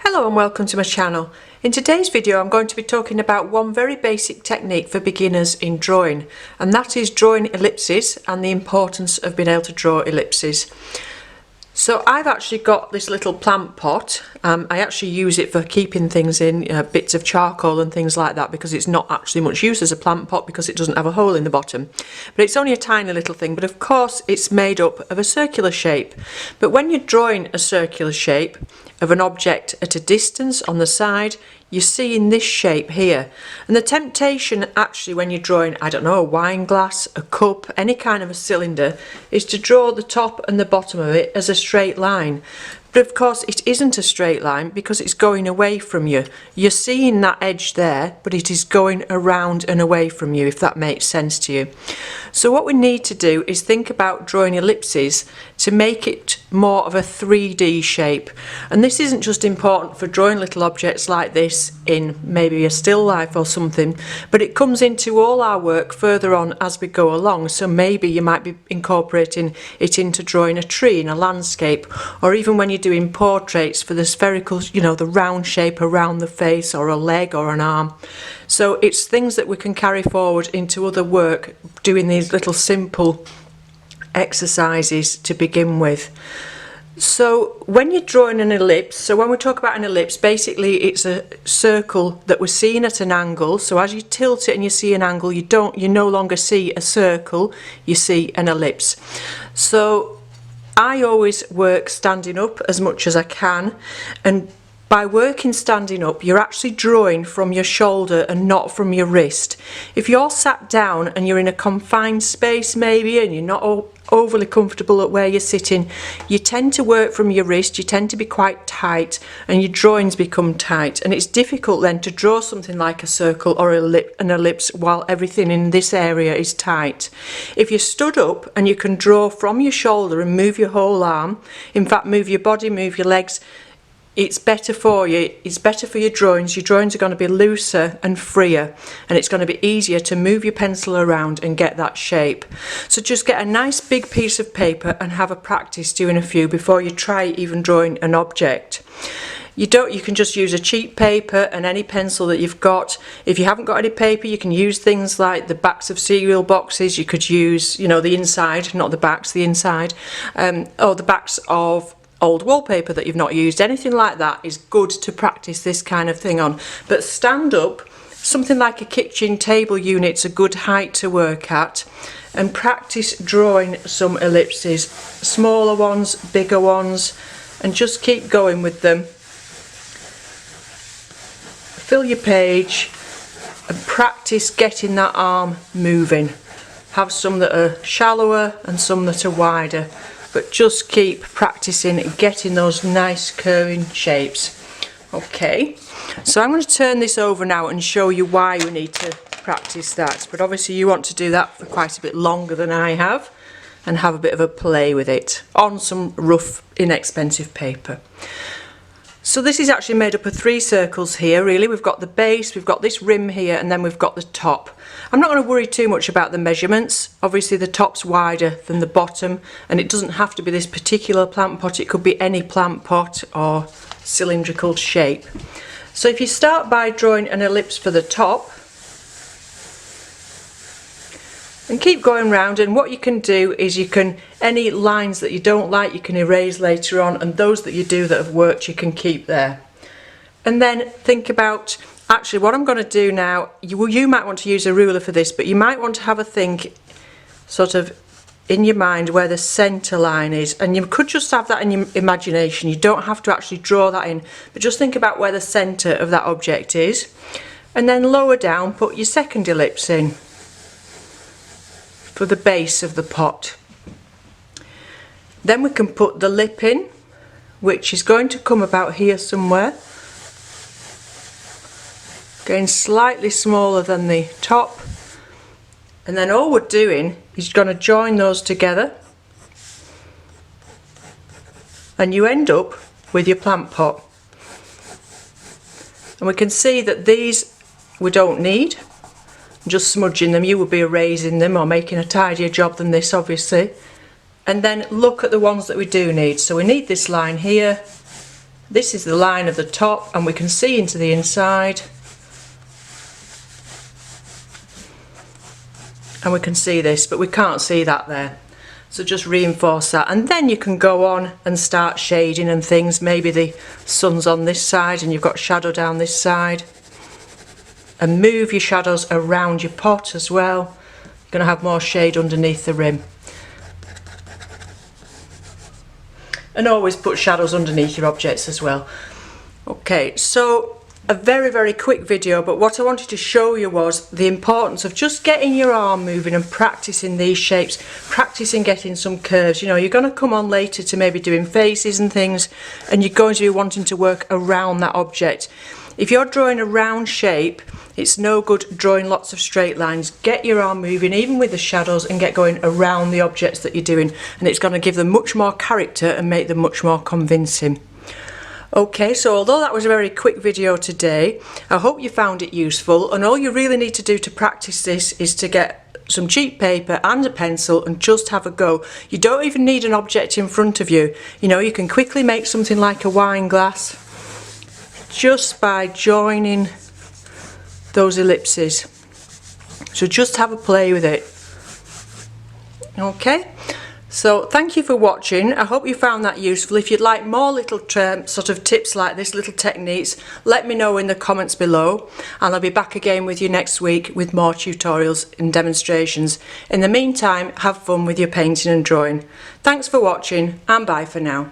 Hello and welcome to my channel. In today's video I'm going to be talking about one very basic technique for beginners in drawing, and that is drawing ellipses and the importance of being able to draw ellipses. So I've actually got this little plant pot. I actually use it for keeping things in, bits of charcoal and things like that, because it's not actually much use as a plant pot because it doesn't have a hole in the bottom. But it's only a tiny little thing, but of course it's made up of a circular shape. But when you're drawing a circular shape of an object at a distance on the side, you see in this shape here. And the temptation actually when you're drawing, I don't know, a wine glass, a cup, any kind of a cylinder, is to draw the top and the bottom of it as a straight line. But of course it isn't a straight line because it's going away from you. You're seeing that edge there, but it is going around and away from you, if that makes sense to you. So what we need to do is think about drawing ellipses to make it more of a 3D shape. And this isn't just important for drawing little objects like this in maybe a still life or something, but it comes into all our work further on as we go along. So maybe you might be incorporating it into drawing a tree in a landscape, or even when you're doing portraits for the spherical, you know, the round shape around the face, or a leg or an arm. So it's things that we can carry forward into other work, doing these little simple exercises to begin with. So when you're drawing an ellipse, so when we talk about an ellipse, basically it's a circle that we're seeing at an angle. So as you tilt it and you see an angle, you no longer see a circle, you see an ellipse. So I always work standing up as much as I can, and by working standing up, you're actually drawing from your shoulder and not from your wrist. If you're sat down and you're in a confined space maybe, and you're not overly comfortable at where you're sitting, you tend to work from your wrist, you tend to be quite tight, and your drawings become tight. And it's difficult then to draw something like a circle or an ellipse while everything in this area is tight. If you stood up and you can draw from your shoulder and move your whole arm, in fact move your body, move your legs, it's better for you, it's better for your drawings. Your drawings are going to be looser and freer, and it's going to be easier to move your pencil around and get that shape. So just get a nice big piece of paper and have a practice doing a few before you try even drawing an object. You can just use a cheap paper and any pencil that you've got. If you haven't got any paper, you can use things like the backs of cereal boxes. You could use, you know, the inside, not the backs, the inside, or the backs of old wallpaper that you've not used. Anything like that is good to practice this kind of thing on. But stand up, something like a kitchen table unit's a good height to work at, and practice drawing some ellipses, smaller ones, bigger ones, and just keep going with them. Fill your page and practice getting that arm moving. Have some that are shallower and some that are wider, but just keep practicing getting those nice curving shapes. Okay, so I'm going to turn this over now and show you why we need to practice that, but obviously you want to do that for quite a bit longer than I have and have a bit of a play with it on some rough, inexpensive paper. So this is actually made up of 3 circles here, really. We've got the base, we've got this rim here, and then we've got the top. I'm not going to worry too much about the measurements. Obviously the top's wider than the bottom, and it doesn't have to be this particular plant pot, it could be any plant pot or cylindrical shape. So if you start by drawing an ellipse for the top, and keep going round, and what you can do is any lines that you don't like you can erase later on, and those that you do that have worked you can keep there. And then think about, actually what I'm going to do now, you might want to use a ruler for this, but you might want to have a think sort of in your mind where the centre line is, and you could just have that in your imagination. You don't have to actually draw that in, but just think about where the centre of that object is, and then lower down put your second ellipse in for the base of the pot. Then we can put the lip in, which is going to come about here somewhere, going slightly smaller than the top, and then all we're doing is going to join those together, and you end up with your plant pot. And we can see that these we don't need. Just smudging them, you would be erasing them or making a tidier job than this obviously. And then look at the ones that we do need. So we need this line here, This is the line of the top, and we can see into the inside. And we can see this, but we can't see that there. So just reinforce that, and then you can go on and start shading and things. Maybe the sun's on this side and you've got shadow down this side. And move your shadows around your pot as well. You're going to have more shade underneath the rim. And always put shadows underneath your objects as well. Okay, so a very quick video, but what I wanted to show you was the importance of just getting your arm moving and practicing these shapes, practicing getting some curves. You know, you're going to come on later to maybe doing faces and things, and you're going to be wanting to work around that object. If you're drawing a round shape, it's no good drawing lots of straight lines. Get your arm moving, even with the shadows, and get going around the objects that you're doing, and it's going to give them much more character and make them much more convincing. Okay, so although that was a very quick video today, I hope you found it useful, and all you really need to do to practice this is to get some cheap paper and a pencil and just have a go. You don't even need an object in front of you. You know, you can quickly make something like a wine glass just by joining those ellipses. So just have a play with it. Okay, so thank you for watching. I hope you found that useful. If you'd like more little sort of tips like this, little techniques, let me know in the comments below, and I'll be back again with you next week with more tutorials and demonstrations. In the meantime, have fun with your painting and drawing. Thanks for watching, and bye for now.